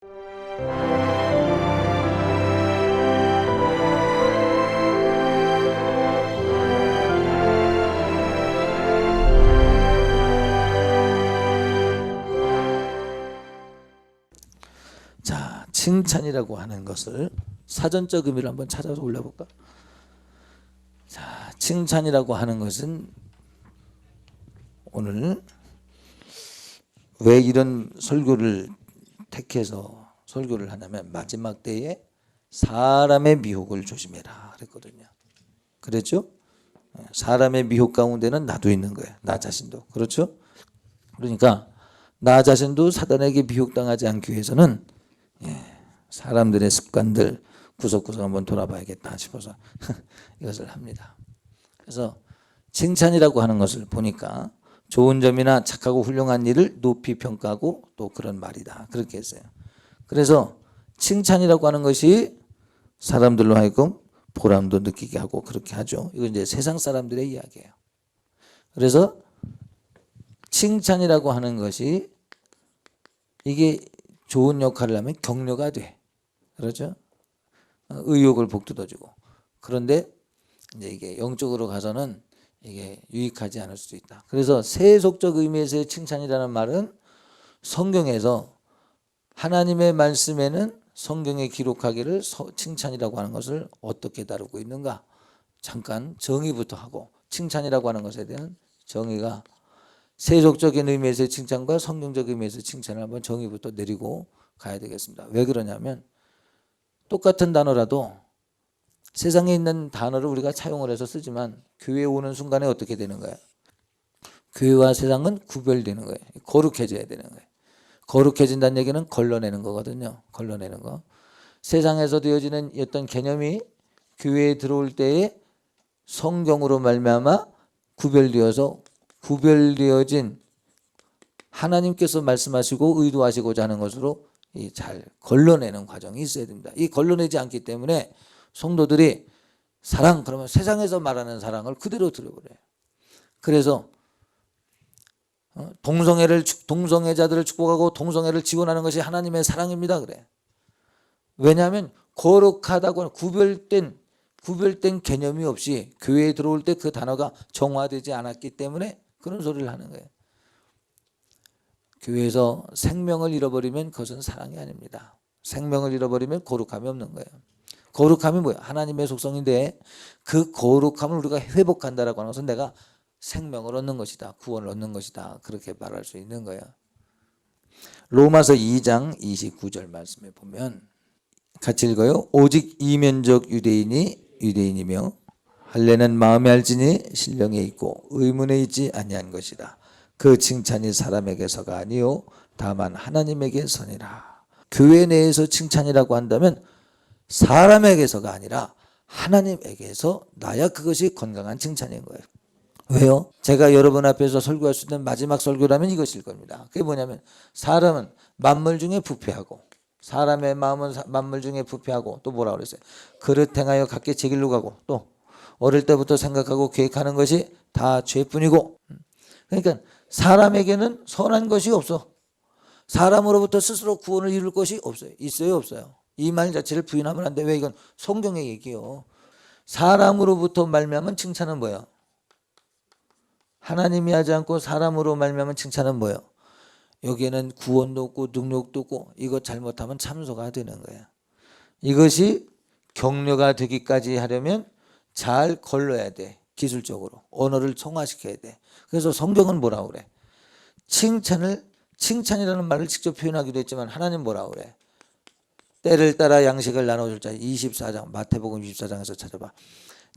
자, 칭찬이라고 하는 것을 사전적 의미를 한번 찾아서 올려볼까? 자, 칭찬이라고 하는 것은 오늘 왜 이런 설교를 택해서 설교를 하냐면 마지막 때에 사람의 미혹을 조심해라 그랬거든요. 그랬죠? 사람의 미혹 가운데는 나도 있는 거예요. 나 자신도. 그렇죠? 그러니까 나 자신도 사단에게 미혹당하지 않기 위해서는 사람들의 습관들 구석구석 한번 돌아봐야겠다 싶어서 이것을 합니다. 그래서 칭찬이라고 하는 것을 보니까 좋은 점이나 착하고 훌륭한 일을 높이 평가하고 또 그런 말이다. 그렇게 했어요. 그래서 칭찬이라고 하는 것이 사람들로 하여금 보람도 느끼게 하고 그렇게 하죠. 이건 이제 세상 사람들의 이야기예요. 그래서 칭찬이라고 하는 것이 이게 좋은 역할을 하면 격려가 돼. 그렇죠? 의욕을 북돋아주고. 그런데 이제 이게 영적으로 가서는 이게 유익하지 않을 수도 있다. 그래서 세속적 의미에서의 칭찬이라는 말은 성경에서 하나님의 말씀에는 성경에 기록하기를 칭찬이라고 하는 것을 어떻게 다루고 있는가? 잠깐 정의부터 하고 칭찬이라고 하는 것에 대한 정의가 세속적인 의미에서의 칭찬과 성경적 의미에서의 칭찬을 한번 정의부터 내리고 가야 되겠습니다. 왜 그러냐면 똑같은 단어라도 세상에 있는 단어를 우리가 차용을 해서 쓰지만 교회에 오는 순간에 어떻게 되는 거예요? 교회와 세상은 구별되는 거예요. 거룩해져야 되는 거예요. 거룩해진다는 얘기는 걸러내는 거거든요. 걸러내는 거. 세상에서 되어지는 어떤 개념이 교회에 들어올 때에 성경으로 말미암아 구별되어진 하나님께서 말씀하시고 의도하시고자 하는 것으로 잘 걸러내는 과정이 있어야 됩니다. 이 걸러내지 않기 때문에 성도들이 사랑 그러면 세상에서 말하는 사랑을 그대로 들어버려요. 그래서 동성애자들을 축복하고 동성애를 지원하는 것이 하나님의 사랑입니다. 그래. 왜냐하면 거룩하다고 구별된 개념이 없이 교회에 들어올 때 그 단어가 정화되지 않았기 때문에 그런 소리를 하는 거예요. 교회에서 생명을 잃어버리면 그것은 사랑이 아닙니다. 생명을 잃어버리면 거룩함이 없는 거예요. 거룩함이 뭐야? 하나님의 속성인데 그 거룩함을 우리가 회복한다라고 하는 것은 내가 생명을 얻는 것이다. 구원을 얻는 것이다. 그렇게 말할 수 있는 거예요. 로마서 2장 29절 말씀에 보면 같이 읽어요. 오직 이면적 유대인이 유대인이며 할례는 마음에 알지니 신령에 있고 의문에 있지 아니한 것이다. 그 칭찬이 사람에게서가 아니요 다만 하나님에게서니라. 교회 내에서 칭찬이라고 한다면 사람에게서가 아니라 하나님에게서 나야 그것이 건강한 칭찬인 거예요. 왜요? 제가 여러분 앞에서 설교할 수 있는 마지막 설교라면 이것일 겁니다. 그게 뭐냐면 사람은 만물 중에 부패하고 사람의 마음은 만물 중에 부패하고 또 뭐라 그랬어요? 그릇 행하여 각기 제 길로 가고 또 어릴 때부터 생각하고 계획하는 것이 다 죄뿐이고 그러니까 사람에게는 선한 것이 없어. 사람으로부터 스스로 구원을 이룰 것이 없어요. 있어요? 없어요? 이 말 자체를 부인하면 안 돼. 왜? 이건 성경의 얘기요. 사람으로부터 말미암은 칭찬은 뭐예요? 하나님이 하지 않고 사람으로 말미암은 칭찬은 뭐예요? 여기에는 구원도 없고 능력도 없고 이것 잘못하면 참소가 되는 거예요. 이것이 격려가 되기까지 하려면 잘 걸러야 돼. 기술적으로 언어를 성화시켜야 돼. 그래서 성경은 뭐라고 그래? 칭찬이라는 말을 직접 표현하기도 했지만 하나님 뭐라고 그래? 때를 따라 양식을 나눠줄 자. 24장 마태복음 24장에서 찾아봐.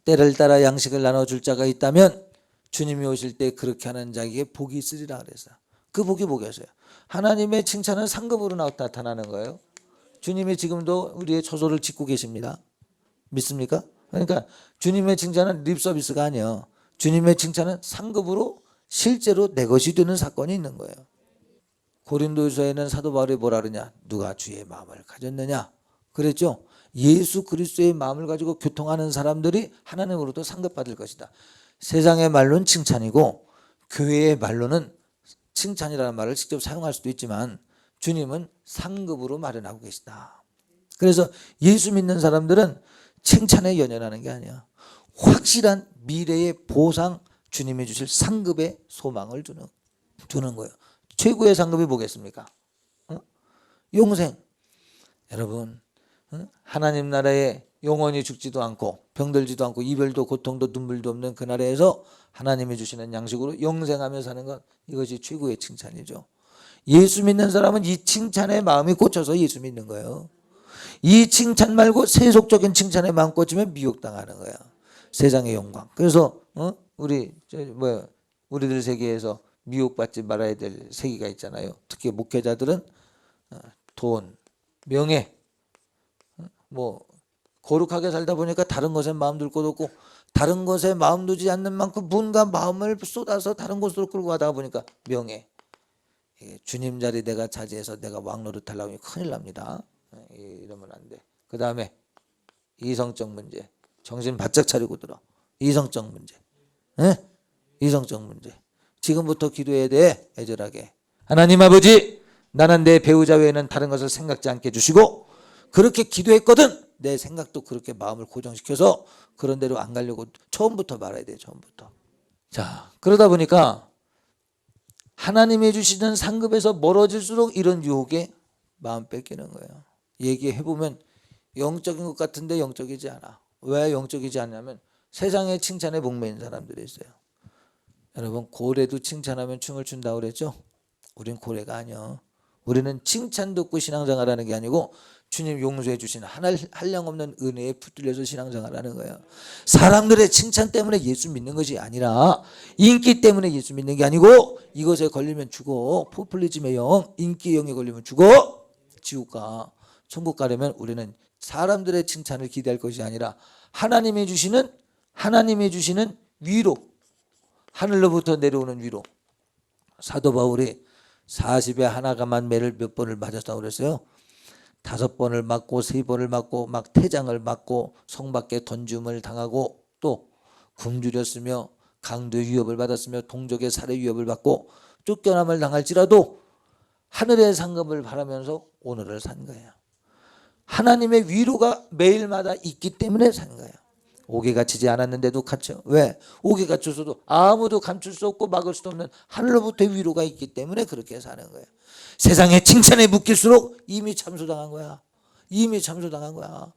때를 따라 양식을 나눠줄 자가 있다면 주님이 오실 때 그렇게 하는 자에게 복이 있으리라 그랬어요. 그 복이 뭐겠어요? 하나님의 칭찬은 상급으로 나타나는 거예요. 주님이 지금도 우리의 처소를 짓고 계십니다. 믿습니까? 그러니까 주님의 칭찬은 립서비스가 아니에요. 주님의 칭찬은 상급으로 실제로 내 것이 되는 사건이 있는 거예요. 고린도서에는 사도 바울이 뭐라 그러냐? 누가 주의 마음을 가졌느냐? 그랬죠? 예수 그리스도의 마음을 가지고 교통하는 사람들이 하나님으로부터 상급받을 것이다. 세상의 말로는 칭찬이고 교회의 말로는 칭찬이라는 말을 직접 사용할 수도 있지만 주님은 상급으로 마련하고 계시다. 그래서 예수 믿는 사람들은 칭찬에 연연하는 게 아니야. 확실한 미래의 보상, 주님이 주실 상급의 소망을 주는 거예요. 최고의 상급이 뭐겠습니까? 영생. 여러분, 하나님 나라에 영원히 죽지도 않고 병들지도 않고 이별도 고통도 눈물도 없는 그 나라에서 하나님이 주시는 양식으로 영생하며 사는 것, 이것이 최고의 칭찬이죠. 예수 믿는 사람은 이 칭찬에 마음이 꽂혀서 예수 믿는 거예요. 이 칭찬 말고 세속적인 칭찬에 마음 꽂히면 미혹당하는 거야. 세상의 영광. 그래서 우리들 세계에서 미혹받지 말아야 될 세계가 있잖아요. 특히 목회자들은 돈, 명예, 거룩하게 살다 보니까 다른 것에 마음 둘 곳 없고, 다른 것에 마음 두지 않는 만큼 분과 마음을 쏟아서 다른 곳으로 끌고 가다가 보니까 명예, 주님 자리 내가 차지해서 내가 왕 노릇하려고 하면 큰일 납니다. 이러면 안 돼. 그 다음에 이성적 문제, 정신 바짝 차리고 들어. 이성적 문제, 이성적 문제. 지금부터 기도해야 돼. 애절하게. 하나님 아버지, 나는 내 배우자 외에는 다른 것을 생각지 않게 해주시고, 그렇게 기도했거든. 내 생각도 그렇게 마음을 고정시켜서 그런 대로 안 가려고 처음부터 말해야 돼. 처음부터. 자, 그러다 보니까 하나님이 주시는 상급에서 멀어질수록 이런 유혹에 마음 뺏기는 거예요. 얘기해보면 영적인 것 같은데 영적이지 않아. 왜 영적이지 않냐면 세상의 칭찬에 목매인 사람들이 있어요. 여러분, 고래도 칭찬하면 춤을 춘다고 그랬죠? 우린 고래가 아니야. 우리는 칭찬 듣고 신앙생활하는 게 아니고 주님 용서해 주신 한량없는 은혜에 붙들려서 신앙생활하는 거예요. 사람들의 칭찬 때문에 예수 믿는 것이 아니라, 인기 때문에 예수 믿는 게 아니고, 이것에 걸리면 죽어. 포퓰리즘의 영, 인기의 영에 걸리면 죽어. 지옥 가. 천국 가려면 우리는 사람들의 칭찬을 기대할 것이 아니라 하나님이 주시는 위로, 하늘로부터 내려오는 위로. 사도 바울이 40에 하나가만 매를 몇 번을 맞았다고 그랬어요? 5번을 맞고 3번을 맞고 막 태장을 맞고 성 밖에 던짐을 당하고, 또 굶주렸으며 강도의 위협을 받았으며 동족의 살해 위협을 받고 쫓겨남을 당할지라도 하늘의 상급을 바라면서 오늘을 산 거예요. 하나님의 위로가 매일마다 있기 때문에 산 거예요. 옥에 갇히지 않았는데도 갇혀. 왜? 옥에 갇혀서도 아무도 감출 수 없고 막을 수 없는 하늘로부터 위로가 있기 때문에 그렇게 사는 거예요. 세상의 칭찬에 묶일수록 이미 참소당한 거야. 이미 참소당한 거야.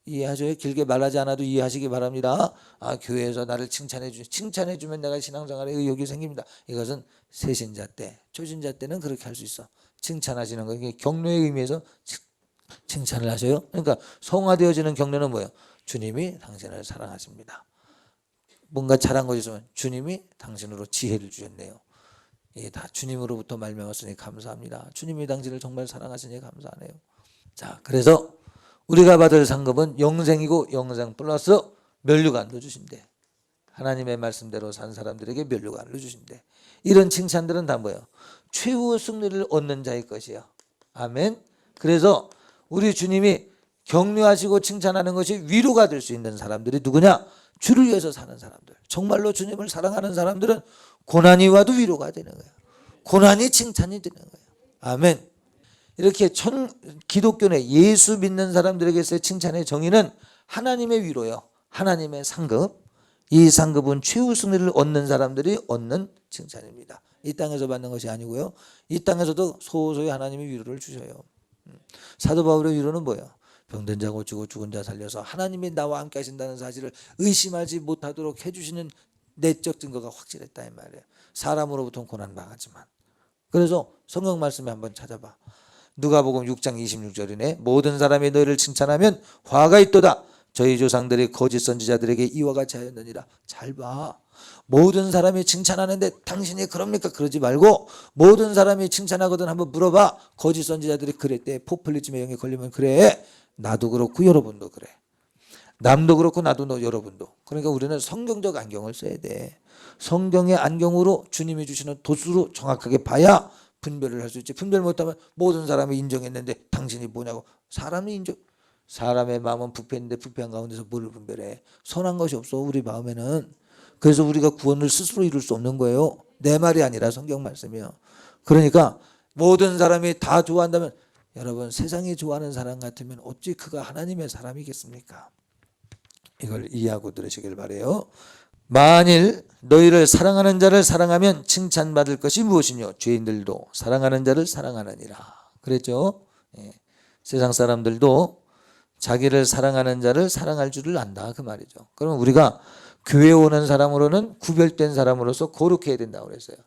이해하죠? 길게 말하지 않아도 이해하시기 바랍니다. 교회에서 나를 칭찬해주면 내가 신앙생활에 의욕이 생깁니다. 이것은 새신자 때, 초신자 때는 그렇게 할 수 있어. 칭찬하시는 거, 이게 격려의 의미에서 칭찬을 하셔요. 그러니까 성화되어지는 격려는 뭐예요? 주님이 당신을 사랑하십니다. 뭔가 잘한 것이 있으면 주님이 당신으로 지혜를 주셨네요. 이게 다 주님으로부터 말미암았으니 감사합니다. 주님이 당신을 정말 사랑하시니 감사하네요. 자, 그래서 우리가 받을 상급은 영생이고 영생 플러스 면류관도 주신대. 하나님의 말씀대로 산 사람들에게 면류관을 주신대. 이런 칭찬들은 다 뭐예요? 최후 승리를 얻는 자의 것이야. 아멘. 그래서 우리 주님이 격려하시고 칭찬하는 것이 위로가 될 수 있는 사람들이 누구냐? 주를 위해서 사는 사람들. 정말로 주님을 사랑하는 사람들은 고난이 와도 위로가 되는 거예요. 고난이 칭찬이 되는 거예요. 아멘. 이렇게 기독교 내 예수 믿는 사람들에게서의 칭찬의 정의는 하나님의 위로요, 하나님의 상급. 이 상급은 최후 승리를 얻는 사람들이 얻는 칭찬입니다. 이 땅에서 받는 것이 아니고요, 이 땅에서도 소소히 하나님의 위로를 주셔요. 사도 바울의 위로는 뭐예요? 병든 자 고치고 죽은 자 살려서 하나님이 나와 함께 하신다는 사실을 의심하지 못하도록 해주시는 내적 증거가 확실했다 이 말이에요. 사람으로부터는 고난당하지만. 그래서 성경 말씀에 한번 찾아봐. 누가복음 6장 26절이네. 모든 사람이 너희를 칭찬하면 화가 있도다. 저희 조상들이 거짓 선지자들에게 이와 같이 하였느니라. 잘 봐. 모든 사람이 칭찬하는데 당신이 그럽니까? 그러지 말고, 모든 사람이 칭찬하거든 한번 물어봐. 거짓 선지자들이 그랬대. 포퓰리즘의 영에 걸리면 그래. 나도 그렇고 여러분도 그래. 남도 그렇고 나도 여러분도. 그러니까 우리는 성경적 안경을 써야 돼. 성경의 안경으로 주님이 주시는 도수로 정확하게 봐야 분별을 할 수 있지. 분별 못하면 모든 사람이 인정했는데 당신이 뭐냐고. 사람의 마음은 부패인데 부패한 가운데서 뭐를 분별해. 선한 것이 없어 우리 마음에는. 그래서 우리가 구원을 스스로 이룰 수 없는 거예요. 내 말이 아니라 성경 말씀이요. 그러니까 모든 사람이 다 좋아한다면 여러분 세상이 좋아하는 사람 같으면 어찌 그가 하나님의 사람이겠습니까? 이걸 이해하고 들으시길 바라요. 만일 너희를 사랑하는 자를 사랑하면 칭찬받을 것이 무엇이뇨? 죄인들도 사랑하는 자를 사랑하느니라 그랬죠. 예. 세상 사람들도 자기를 사랑하는 자를 사랑할 줄을 안다 그 말이죠. 그러면 우리가 교회 오는 사람으로는 구별된 사람으로서 거룩해야 된다고 그랬어요.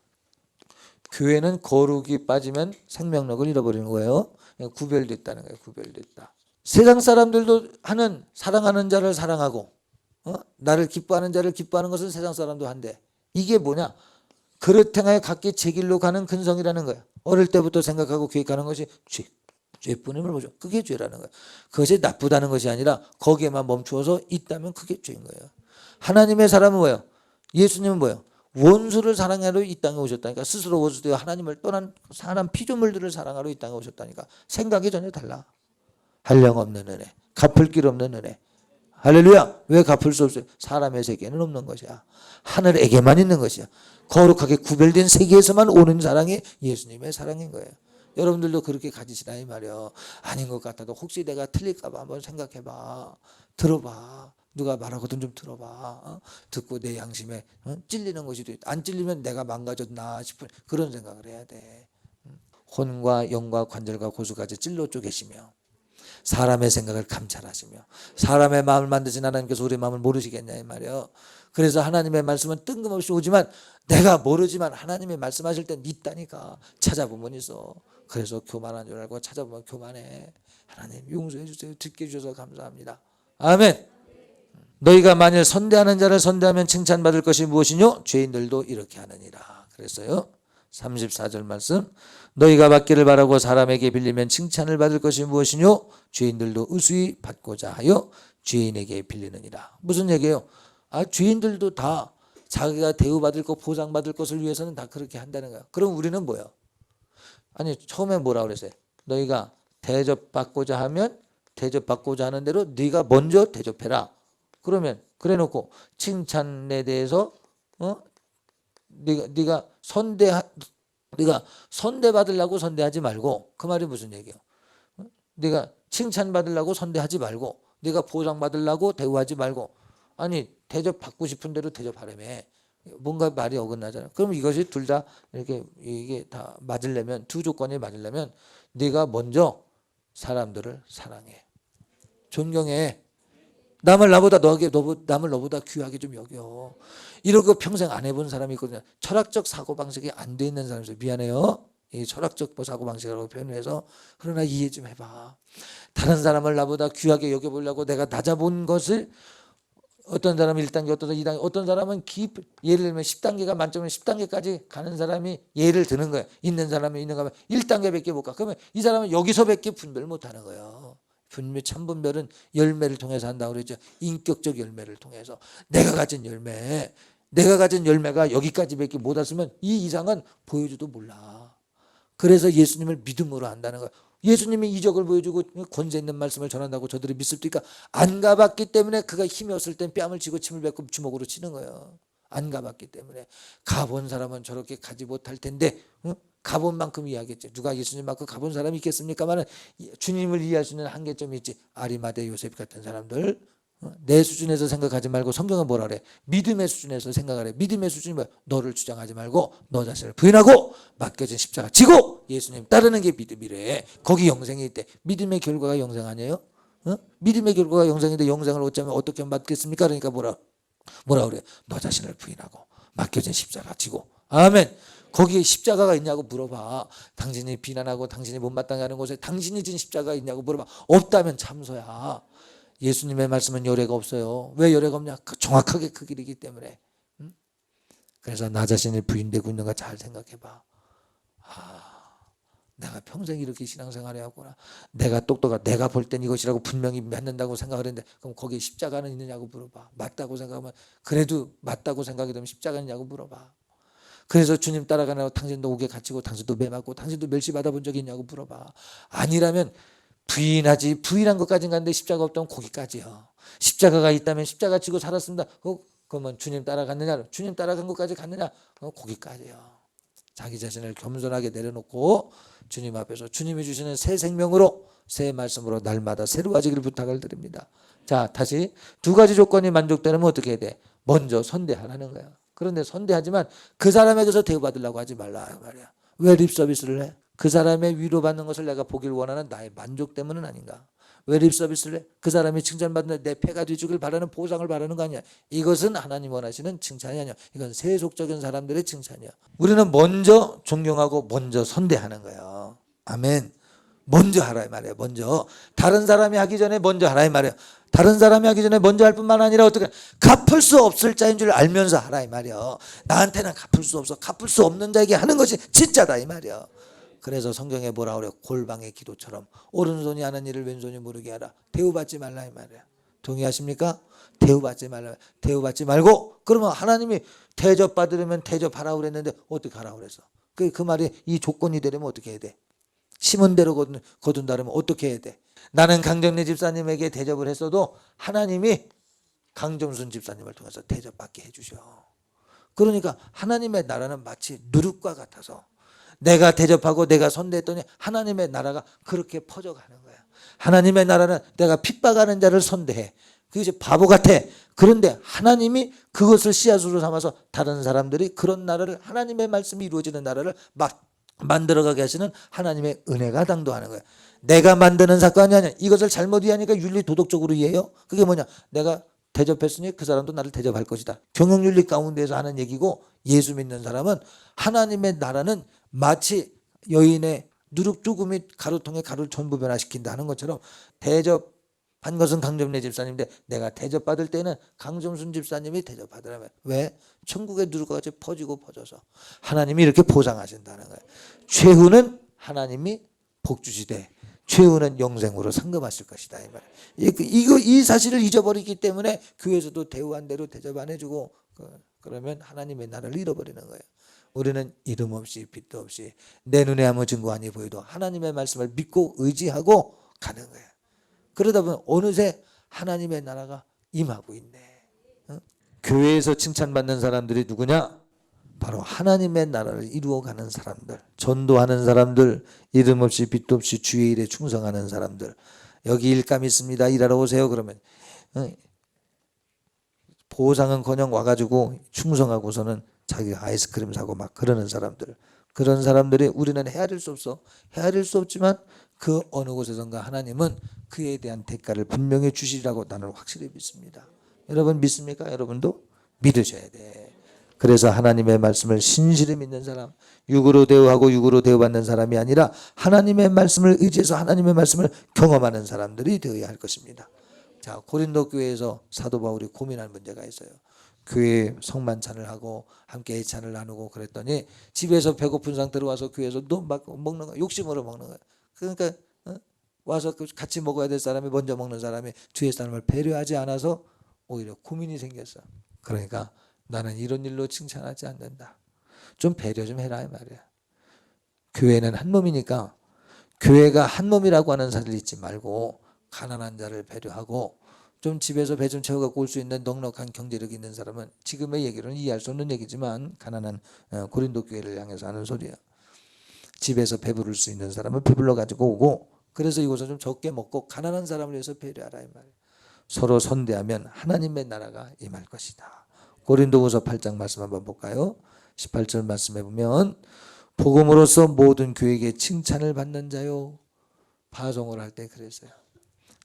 교회는 거룩이 빠지면 생명력을 잃어버리는 거예요. 구별됐다는 거예요. 구별됐다. 세상 사람들도 하는 사랑하는 자를 사랑하고 나를 기뻐하는 자를 기뻐하는 것은 세상 사람도 한대. 이게 뭐냐? 그릇 행하여 각기 제 길로 가는 근성이라는 거야. 어릴 때부터 생각하고 계획하는 것이 죄뿐임을 보죠. 그게 죄라는 거야. 그것이 나쁘다는 것이 아니라 거기에만 멈추어서 있다면 그게 죄인 거예요. 하나님의 사람은 뭐예요? 예수님은 뭐예요? 원수를 사랑하러 이 땅에 오셨다니까. 스스로 원수되어 하나님을 떠난 사람 피조물들을 사랑하러 이 땅에 오셨다니까. 생각이 전혀 달라. 한량없는 은혜, 갚을 길 없는 은혜. 할렐루야. 왜 갚을 수 없어요? 사람의 세계는 없는 것이야. 하늘에게만 있는 것이야. 거룩하게 구별된 세계에서만 오는 사랑이 예수님의 사랑인 거예요. 여러분들도 그렇게 가지시라 이 말이요. 아닌 것 같아도 혹시 내가 틀릴까 봐 한번 생각해봐. 들어봐. 누가 말하거든 좀 들어봐. 듣고 내 양심에 찔리는 것이 안 찔리면 내가 망가졌나 싶은 그런 생각을 해야 돼. 혼과 영과 관절과 고수까지 찔러 쪼개시며 사람의 생각을 감찰하시며 사람의 마음을 만드신 하나님께서 우리의 마음을 모르시겠냐 이 말이에요. 그래서 하나님의 말씀은 뜬금없이 오지만 내가 모르지만 하나님의 말씀하실 땐 있다니까. 찾아보면 있어. 그래서 교만한 줄 알고 찾아보면 교만해. 하나님 용서해 주세요. 듣게 해주셔서 감사합니다. 아멘. 너희가 만일 선대하는 자를 선대하면 칭찬받을 것이 무엇이뇨? 죄인들도 이렇게 하느니라 그랬어요. 34절 말씀. 너희가 받기를 바라고 사람에게 빌리면 칭찬을 받을 것이 무엇이뇨? 죄인들도 의수히 받고자 하여 죄인에게 빌리느니라. 무슨 얘기예요? 죄인들도 다 자기가 대우받을 것 보상받을 것을 위해서는 다 그렇게 한다는 거야. 그럼 우리는 뭐예요? 아니 처음에 뭐라고 그랬어요? 너희가 대접받고자 하면 대접받고자 하는 대로 네가 먼저 대접해라. 그러면 그래놓고 칭찬에 대해서 네가 선대받으려고 선대하지 말고 그 말이 무슨 얘기예요? 네가 칭찬받으려고 선대하지 말고 네가 보상받으려고 대우하지 말고 아니 대접받고 싶은 대로 대접하라며. 뭔가 말이 어긋나잖아. 그럼 이것이 둘 다 이렇게 이게 다 맞으려면 두 조건이 맞으려면 네가 먼저 사람들을 사랑해. 존경해. 남을 너보다 귀하게 좀 여겨. 이런 거 평생 안 해본 사람이 있거든요. 철학적 사고방식이 안 돼 있는 사람이 있어요. 미안해요. 이 철학적 사고방식이라고 표현해서 그러나 이해 좀 해봐. 다른 사람을 나보다 귀하게 여겨보려고 내가 낮아본 것을 어떤 사람은 1단계 어떤 사람은 2단계 어떤 사람은 예를 들면 10단계가 만점이면 10단계까지 가는 사람이 예를 드는 거예요. 있는 사람이 있는가 하면 1단계밖에 못 가. 그러면 이 사람은 여기서밖에 분별을 못하는 거예요. 참분별은 열매를 통해서 한다고 그랬죠. 인격적 열매를 통해서 내가 가진 열매가 여기까지밖에 못 왔으면 이 이상은 보여줘도 몰라. 그래서 예수님을 믿음으로 한다는 거예요. 예수님이 이적을 보여주고 권세 있는 말씀을 전한다고 저들이 믿습니까? 안 가봤기 때문에 그가 힘이 없을 땐 뺨을 쥐고 침을 뱉고 주먹으로 치는 거예요. 안 가봤기 때문에. 가본 사람은 저렇게 가지 못할 텐데 가본 만큼 이해하겠죠. 누가 예수님만큼 가본 사람이 있겠습니까만 주님을 이해할 수 있는 한계점이 있지. 아리마대 요셉 같은 사람들 내 수준에서 생각하지 말고 성경은 뭐라 그래? 믿음의 수준에서 생각하래. 믿음의 수준이 뭐야? 너를 주장하지 말고 너 자신을 부인하고 맡겨진 십자가 지고 예수님 따르는 게 믿음이래. 거기 영생이 있대. 믿음의 결과가 영생 아니에요? 믿음의 결과가 영생인데 영생을 어쩌면 어떻게 맡겠습니까? 그러니까 뭐라 그래? 너 자신을 부인하고 맡겨진 십자가 지고. 아멘. 거기에 십자가가 있냐고 물어봐. 당신이 비난하고 당신이 못마땅해 하는 곳에 당신이 진 십자가가 있냐고 물어봐. 없다면 참소야. 예수님의 말씀은 열애가 없어요. 왜 열애가 없냐? 정확하게 그 길이기 때문에. 그래서 나 자신이 부인되고 있는가 잘 생각해봐. 내가 평생 이렇게 신앙생활 해왔구나. 내가 똑똑하고 내가 볼 땐 이것이라고 분명히 믿는다고 생각을 했는데 그럼 거기에 십자가는 있느냐고 물어봐. 맞다고 생각하면 그래도 맞다고 생각이 되면 십자가는 있냐고 물어봐. 그래서 주님 따라가느라고 당신도 옥에 갇히고 당신도 매 맞고 당신도 멸시받아 본 적이 있냐고 물어봐. 아니라면 부인하지. 부인한 것까지는 갔는데 십자가 없다면 거기까지요. 십자가가 있다면 십자가 지고 살았습니다. 그러면 주님 따라갔느냐? 주님 따라간 것까지 갔느냐? 거기까지요. 자기 자신을 겸손하게 내려놓고 주님 앞에서 주님이 주시는 새 생명으로 새 말씀으로 날마다 새로워지기를 부탁을 드립니다. 자, 다시 두 가지 조건이 만족되려면 어떻게 해야 돼? 먼저 선대하라는 거야. 그런데 선대하지만 그 사람에게서 대우받으려고 하지 말라 말이야. 왜 립서비스를 해? 그 사람의 위로받는 것을 내가 보길 원하는 나의 만족 때문은 아닌가? 왜 립서비스를 해? 그 사람이 칭찬받는 내 패가 뒤죽일 바라는 보상을 바라는 거 아니야. 이것은 하나님 원하시는 칭찬이 아니야. 이건 세속적인 사람들의 칭찬이야. 우리는 먼저 존경하고 먼저 선대하는 거예요. 아멘. 먼저 하라 이 말이에요. 먼저 다른 사람이 하기 전에 먼저 하라 이 말이에요. 다른 사람이 하기 전에 먼저 할 뿐만 아니라 어떻게 갚을 수 없을 자인 줄 알면서 하라 이 말이에요. 나한테는 갚을 수 없어. 갚을 수 없는 자에게 하는 것이 진짜다 이 말이에요. 그래서 성경에 뭐라 그래요? 골방의 기도처럼 오른손이 하는 일을 왼손이 모르게 하라. 대우받지 말라 이 말이에요. 동의하십니까? 대우받지 말라. 대우받지 말고 그러면 하나님이 대접받으려면 대접하라고 그랬는데 어떻게 하라고 그랬어? 그 말이 이 조건이 되려면 어떻게 해야 돼? 심은 대로 거둔다면 어떻게 해야 돼? 나는 강정래 집사님에게 대접을 했어도 하나님이 강정순 집사님을 통해서 대접받게 해주셔. 그러니까 하나님의 나라는 마치 누룩과 같아서 내가 대접하고 내가 선대했더니 하나님의 나라가 그렇게 퍼져가는 거야. 하나님의 나라는 내가 핍박하는 자를 선대해. 그게 바보 같아. 그런데 하나님이 그것을 씨앗으로 삼아서 다른 사람들이 그런 나라를 하나님의 말씀이 이루어지는 나라를 막 만들어가게 하시는 하나님의 은혜가 당도하는 거예요. 내가 만드는 사건이 아니야. 이것을 잘못 이해하니까 윤리 도덕적으로 이해해요. 그게 뭐냐? 내가 대접했으니 그 사람도 나를 대접할 것이다. 경영윤리 가운데서 하는 얘기고 예수 믿는 사람은 하나님의 나라는 마치 여인의 누룩 조금이 가루통에 가루를 전부 변화시킨다 하는 것처럼 대접한 것은 강정래 집사님인데 내가 대접받을 때는 강정순 집사님이 대접받으라면 왜? 천국의 누룩과 같이 퍼지고 퍼져서 하나님이 이렇게 보상하신다는 거예요. 최후는 하나님이 복 주시되 최후는 영생으로 상급하실 것이다 이 말. 이 사실을 잊어버리기 때문에 교회에서도 대우한 대로 대접 안 해주고 그러면 하나님의 나라를 잃어버리는 거예요. 우리는 이름 없이 빛도 없이 내 눈에 아무 증거 아니 보여도 하나님의 말씀을 믿고 의지하고 가는 거예요. 그러다 보면 어느새 하나님의 나라가 임하고 있네. 교회에서 칭찬받는 사람들이 누구냐? 바로 하나님의 나라를 이루어가는 사람들, 전도하는 사람들, 이름 없이 빛도 없이 주의 일에 충성하는 사람들. 여기 일감 있습니다. 일하러 오세요. 그러면 보상은커녕 와가지고 충성하고서는 자기가 아이스크림 사고 막 그러는 사람들. 그런 사람들이 우리는 헤아릴 수 없어. 헤아릴 수 없지만 그 어느 곳에선가 하나님은 그에 대한 대가를 분명히 주시리라고 나는 확실히 믿습니다. 여러분 믿습니까? 여러분도 믿으셔야 돼. 그래서 하나님의 말씀을 신실히 믿는 사람, 육으로 대우하고 육으로 대우받는 사람이 아니라 하나님의 말씀을 의지해서 하나님의 말씀을 경험하는 사람들이 되어야 할 것입니다. 자, 고린도 교회에서 사도 바울이 고민한 문제가 있어요. 교회 성만찬을 하고 함께 예찬을 나누고 그랬더니 집에서 배고픈 상태로 와서 교회에서 또 막 먹는 거, 욕심으로 먹는 거예요. 그러니까 와서 같이 먹어야 될 사람이 먼저 먹는 사람이 뒤에 사람을 배려하지 않아서 오히려 고민이 생겼어. 그러니까 나는 이런 일로 칭찬하지 않는다. 좀 배려 좀 해라 이 말이야. 교회는 한 몸이니까 교회가 한 몸이라고 하는 사실 잊지 말고 가난한 자를 배려하고 좀 집에서 배 좀 채워갖고 올 수 있는 넉넉한 경제력이 있는 사람은 지금의 얘기로는 이해할 수 없는 얘기지만 가난한 고린도 교회를 향해서 하는 소리야. 집에서 배부를 수 있는 사람은 배불러 가지고 오고 그래서 이곳을 좀 적게 먹고 가난한 사람을 위해서 배려하라 이 말이야. 서로 선대하면 하나님의 나라가 임할 것이다. 고린도후서 8장 말씀 한번 볼까요? 18절 말씀해 보면 복음으로써 모든 교회에게 칭찬을 받는 자요. 파송을 할 때 그랬어요.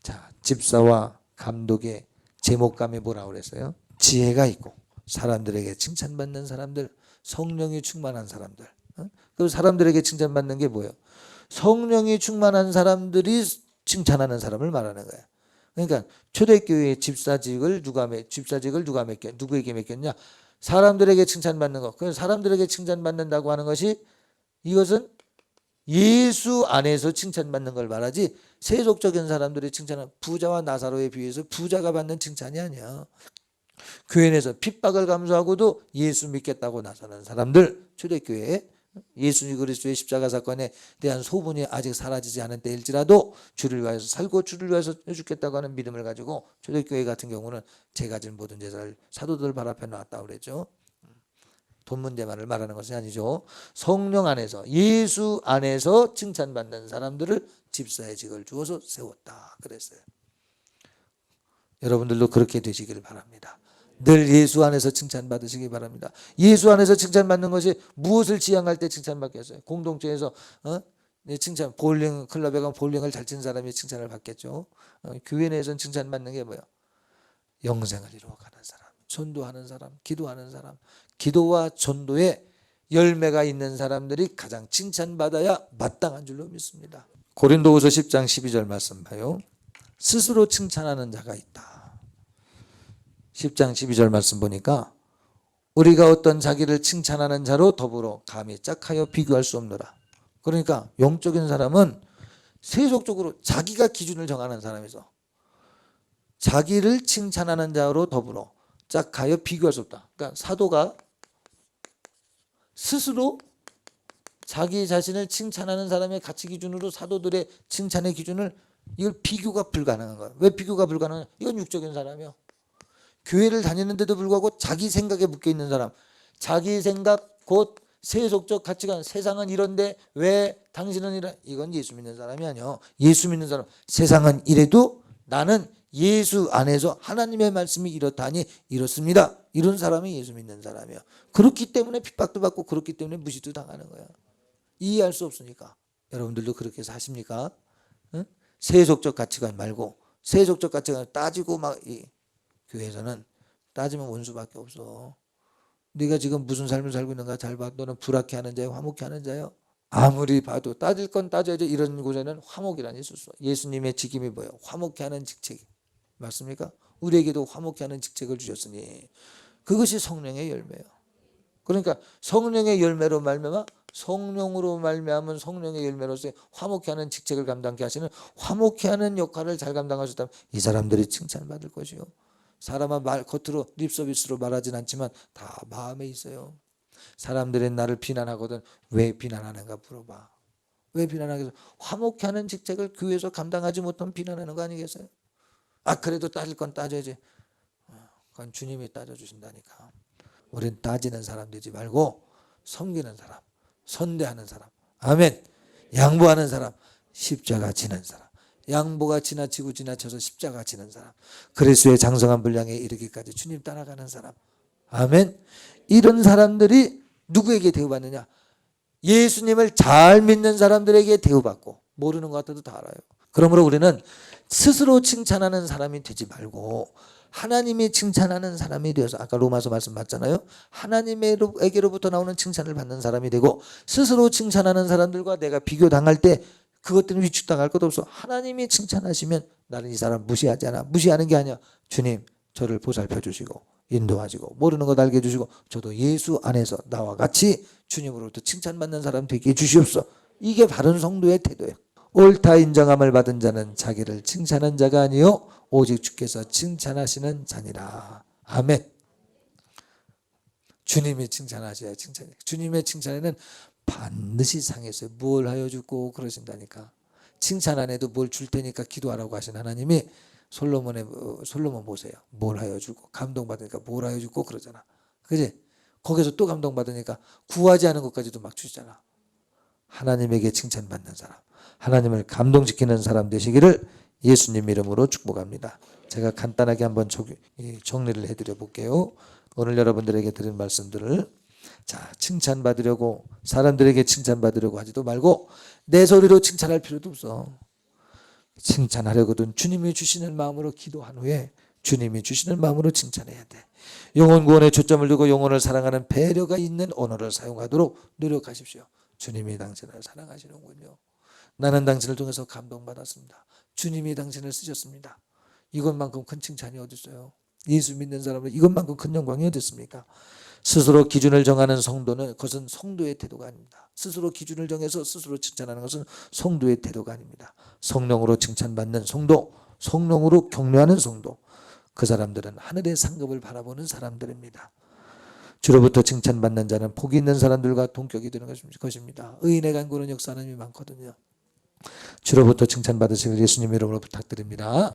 자, 집사와 감독의 제목감이 뭐라고 그랬어요? 지혜가 있고 사람들에게 칭찬받는 사람들, 성령이 충만한 사람들. 그 사람들에게 칭찬받는 게 뭐예요? 성령이 충만한 사람들이 칭찬하는 사람을 말하는 거예요. 그러니까 초대교회의 집사직을 누가 누구에게 맡겼냐? 사람들에게 칭찬받는 거. 그 사람들에게 칭찬받는다고 하는 것이 이것은 예수 안에서 칭찬받는 걸 말하지 세속적인 사람들의 칭찬은 부자와 나사로에 비해서 부자가 받는 칭찬이 아니야. 교회 내에서 핍박을 감수하고도 예수 믿겠다고 나서는 사람들, 초대교회에 예수 그리스도의 십자가 사건에 대한 소문이 아직 사라지지 않은 때일지라도 주를 위해서 살고 주를 위해서 죽겠다고 하는 믿음을 가지고 초대교회 같은 경우는 제가 가진 모든 제사를 사도들 발 앞에 놨다고 그랬죠. 돈 문제만을 말하는 것이 아니죠. 성령 안에서, 예수 안에서 칭찬받는 사람들을 집사의 직을 주어서 세웠다 그랬어요. 여러분들도 그렇게 되시길 바랍니다. 늘 예수 안에서 칭찬받으시기 바랍니다. 예수 안에서 칭찬받는 것이 무엇을 지향할 때 칭찬받겠어요? 공동체에서 칭찬, 볼링 클럽에 가면 볼링을 잘 친 사람이 칭찬을 받겠죠. 교회 내에서는 칭찬받는 게 뭐예요? 영생을 이루어가는 사람, 전도하는 사람, 기도하는 사람, 기도와 전도에 열매가 있는 사람들이 가장 칭찬받아야 마땅한 줄로 믿습니다. 고린도후서 10장 12절 말씀 봐요. 스스로 칭찬하는 자가 있다. 10장 12절 말씀 보니까 우리가 어떤 자기를 칭찬하는 자로 더불어 감히 짝하여 비교할 수 없노라. 그러니까 영적인 사람은 세속적으로 자기가 기준을 정하는 사람이죠. 자기를 칭찬하는 자로 더불어 짝하여 비교할 수 없다. 그러니까 사도가 스스로 자기 자신을 칭찬하는 사람의 가치 기준으로 사도들의 칭찬의 기준을 이걸 비교가 불가능한 거예요. 왜 비교가 불가능해요? 이건 육적인 사람이요. 교회를 다니는데도 불구하고 자기 생각에 묶여 있는 사람, 자기 생각 곧 세속적 가치관, 세상은 이런데 왜 당신은 이래? 이건 예수 믿는 사람이 아니요. 예수 믿는 사람, 세상은 이래도 나는 예수 안에서 하나님의 말씀이 이렇다니 이렇습니다. 이런 사람이 예수 믿는 사람이에요. 그렇기 때문에 핍박도 받고 그렇기 때문에 무시도 당하는 거예요. 이해할 수 없으니까. 여러분들도 그렇게 사십니까? 응? 세속적 가치관 말고 세속적 가치관을 따지고 막 교회에서는 따지면 원수밖에 없어. 네가 지금 무슨 삶을 살고 있는가 잘 봐. 너는 불화케 하는 자요, 화목케 하는 자요. 아무리 봐도 따질 건 따져야죠. 이런 곳에는 화목이라는 있을 수. 예수님의 직임이 뭐예요? 화목케 하는 직책. 맞습니까? 우리에게도 화목케 하는 직책을 주셨으니 그것이 성령의 열매예요. 그러니까 성령의 열매로 말미암아 성령으로 말미암은 성령의 열매로서 화목케 하는 직책을 감당케 하시는 화목케 하는 역할을 잘 감당하셨다면 이 사람들이 칭찬받을 것이요. 사람은 겉으로 립서비스로 말하진 않지만 다 마음에 있어요. 사람들이 나를 비난하거든. 왜 비난하는가 물어봐. 왜 비난하겠어요? 화목케 하는 직책을 교회에서 감당하지 못하면 비난하는 거 아니겠어요? 그래도 따질 건 따져야지. 그건 주님이 따져주신다니까. 우린 따지는 사람 되지 말고 섬기는 사람, 선대하는 사람, 아멘. 양보하는 사람, 십자가 지는 사람. 양보가 지나치고 지나쳐서 십자가 지는 사람, 그리스도의 장성한 분량에 이르기까지 주님 따라가는 사람, 아멘. 이런 사람들이 누구에게 대우받느냐? 예수님을 잘 믿는 사람들에게 대우받고, 모르는 것 같아도 다 알아요. 그러므로 우리는 스스로 칭찬하는 사람이 되지 말고 하나님이 칭찬하는 사람이 되어서, 아까 로마서 말씀 맞잖아요. 하나님에게로부터 나오는 칭찬을 받는 사람이 되고, 스스로 칭찬하는 사람들과 내가 비교당할 때 그것 때문에 위축당할 것도 없어. 하나님이 칭찬하시면 나는 이 사람 무시하지 않아. 무시하는 게 아니야. 주님 저를 보살펴 주시고 인도하시고 모르는 것 알게 해주시고 저도 예수 안에서 나와 같이 주님으로부터 칭찬받는 사람 되게 해주시옵소서. 이게 바른 성도의 태도예요. 옳다 인정함을 받은 자는 자기를 칭찬한 자가 아니요 오직 주께서 칭찬하시는 자니라. 아멘. 주님이 칭찬하셔야 칭찬이. 주님의 칭찬에는 반드시 상이 있어요. 뭘 하여 주고 그러신다니까. 칭찬 안 해도 뭘 줄 테니까 기도하라고 하신 하나님이 솔로몬 보세요. 뭘 하여 주고 감동받으니까 뭘 하여 주고 그러잖아. 그지? 거기서 또 감동받으니까 구하지 않은 것까지도 막 주시잖아. 하나님에게 칭찬받는 사람, 하나님을 감동시키는 사람 되시기를 예수님 이름으로 축복합니다. 제가 간단하게 한번 정리를 해드려 볼게요. 오늘 여러분들에게 드린 말씀들을 칭찬받으려고 사람들에게 칭찬받으려고 하지도 말고 내 소리로 칭찬할 필요도 없어. 칭찬하려거든 주님이 주시는 마음으로 기도한 후에 주님이 주시는 마음으로 칭찬해야 돼. 영혼 구원에 초점을 두고 영혼을 사랑하는 배려가 있는 언어를 사용하도록 노력하십시오. 주님이 당신을 사랑하시는군요. 나는 당신을 통해서 감동받았습니다. 주님이 당신을 쓰셨습니다. 이것만큼 큰 칭찬이 어디 있어요? 예수 믿는 사람은 이것만큼 큰 영광이 어디 있습니까? 스스로 기준을 정하는 성도는 그것은 성도의 태도가 아닙니다. 스스로 기준을 정해서 스스로 칭찬하는 것은 성도의 태도가 아닙니다. 성령으로 칭찬받는 성도, 성령으로 격려하는 성도, 그 사람들은 하늘의 상급을 바라보는 사람들입니다. 주로부터 칭찬받는 자는 복이 있는 사람들과 동격이 되는 것입니다. 의인의 간구는 역사하는 힘이 많거든요. 주로부터 칭찬받으시길 예수님 이름으로 부탁드립니다.